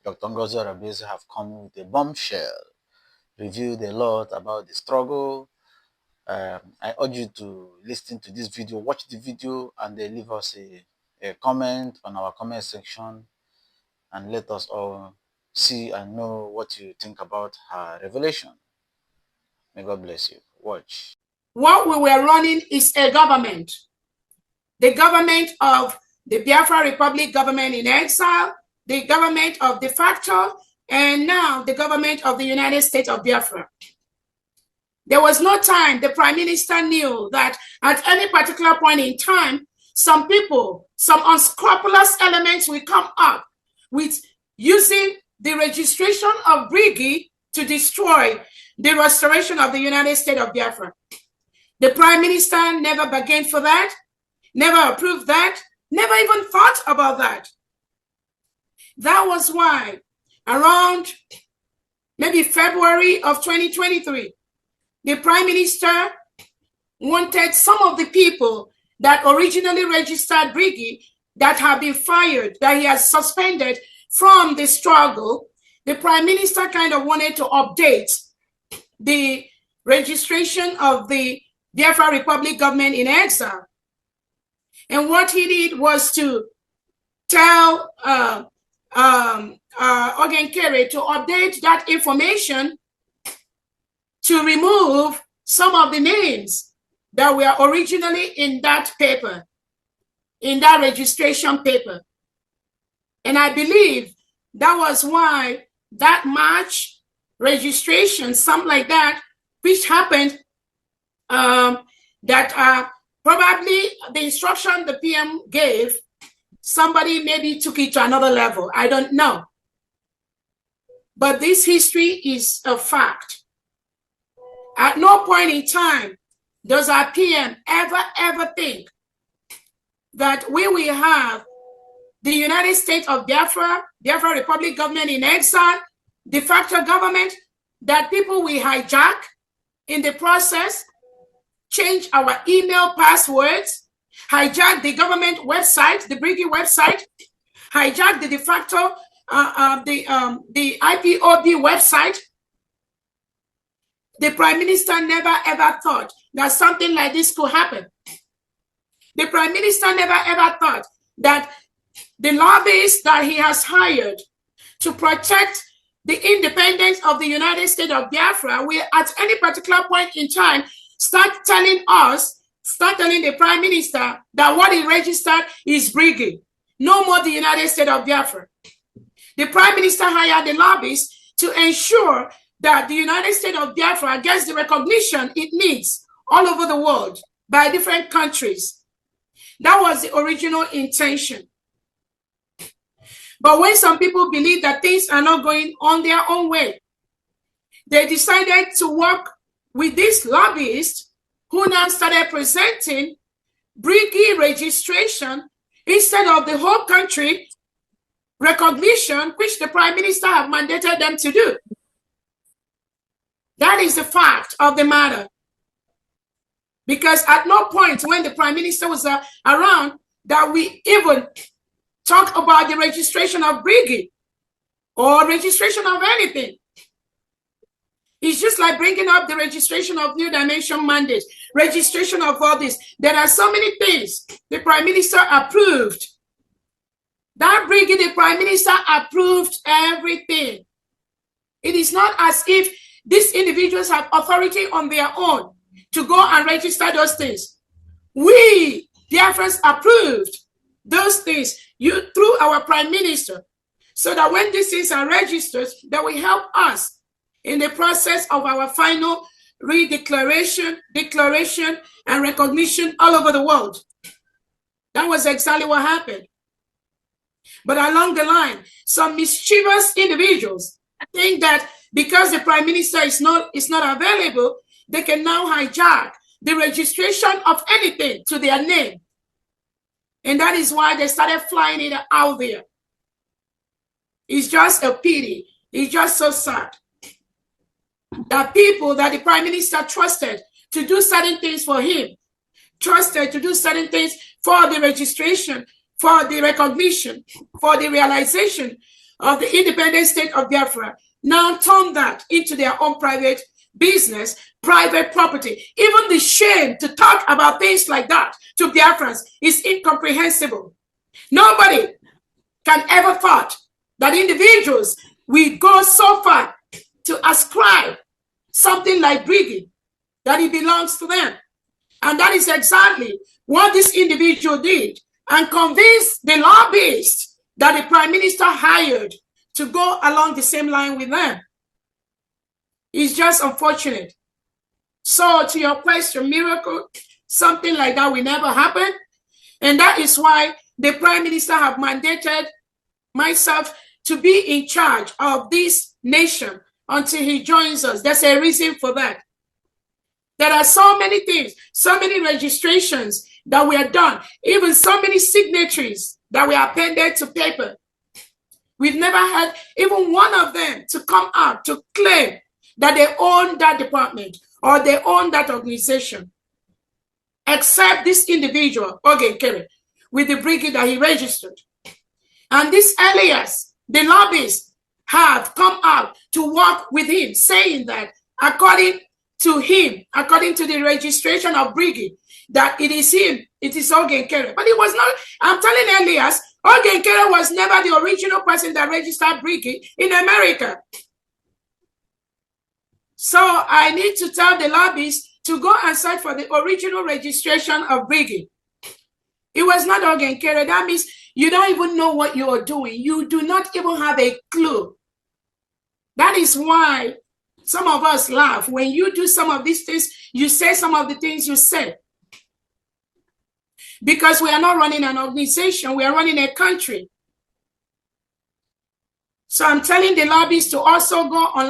Dr. Ngozi Orabueze have come with a bombshell, revealed a lot about the struggle. I urge you to listen to this video, watch the video, and then leave us a comment on our comment section and let us all see and know what you think about her revelation. May God bless you. Watch. What we were running is a government. The government of the Biafra Republic government in exile, the government of de facto, and now the government of the United States of Biafra. There was no time the Prime Minister knew that at any particular point in time, some people, some unscrupulous elements will come up with using the registration of Brgie to destroy the restoration of the United States of Biafra. The Prime Minister never bargained for that, never approved that, never even thought about that. That was why around maybe February of 2023, the Prime Minister wanted some of the people that originally registered Brgie that have been fired, that he has suspended from the struggle. The Prime Minister kind of wanted to update the registration of the Biafra Republic government in exile. And what he did was to tell Oge Nkere to update that information to remove some of the names that were originally in that paper, in that registration paper. And I believe that was why that March registration, something like that, which happened, that probably the instruction the PM gave, somebody maybe took it to another level. I don't know. But this history is a fact. At no point in time does our PM ever think that we will have the United States of Biafra, Biafra Republic government in exile, de facto government, that people will hijack in the process, change our email passwords, hijack the government website, the Brgie website, hijack the de facto, the IPOB website. The Prime Minister never ever thought that something like this could happen. The Prime Minister never ever thought that the lobbyists that he has hired to protect the independence of the United States of Biafra will at any particular point in time start telling the Prime Minister that what he registered is Brgie. No more the United States of Biafra. The Prime Minister hired the lobbyists to ensure that the United States of Biafra gets the recognition it needs all over the world by different countries. That was the original intention. But when some people believe that things are not going on their own way, they decided to work with these lobbyists who now started presenting Brgie registration instead of the whole country recognition, which the Prime Minister have mandated them to do. That is the fact of the matter. Because at no point when the Prime Minister was around that we even talk about the registration of Brgie or registration of anything. It's just like bringing up the registration of New Dimension mandates, registration of all this. There are so many things the Prime Minister approved. That Brgie, the Prime Minister approved everything. It is not as if these individuals have authority on their own to go and register those things. We, Biafrans, approved those things through our Prime Minister, so that when these things are registered, that will help us in the process of our final declaration, and recognition all over the world. That was exactly what happened. But along the line, some mischievous individuals think that because the Prime Minister is not available, they can now hijack the registration of anything to their name. And that is why they started flying it out there. It's just a pity. It's just so sad that people that the Prime Minister trusted to do certain things for him, trusted to do certain things for the registration, for the recognition, for the realization of the independent state of Biafra now turn that into their own private business, private property. Even the shame to talk about things like that to Biafrans is incomprehensible. Nobody can ever thought that individuals will go so far to ascribe something like Brgie, that it belongs to them. And that is exactly what this individual did, and convinced the lobbyists that the prime minister hired to go along the same line with them. It's just unfortunate. So to your question, miracle, something like that will never happen. And that is why the prime minister have mandated myself to be in charge of this nation until he joins us. There's a reason for that. There are so many things, so many registrations that were done, even so many signatories that were appended to paper. We've never had even one of them to come out to claim that they own that department or they own that organization, except this individual, Oge Nkere, with the Brgie that he registered. And this alias, the lobbyists have come out to work with him, saying that according to him, according to the registration of Brgie, that it is him, it is Oge Nkere. But it was not, I'm telling Elias, Oge Nkere was never the original person that registered Brgie in America. So I need to tell the lobbyists to go and search for the original registration of Brgie. It was not Oge Nkere. That means you don't even know what you are doing. You do not even have a clue. That is why some of us laugh. When you do some of these things, you say some of the things you say. Because we are not running an organization, we are running a country. So I'm telling the lobbyists to also go online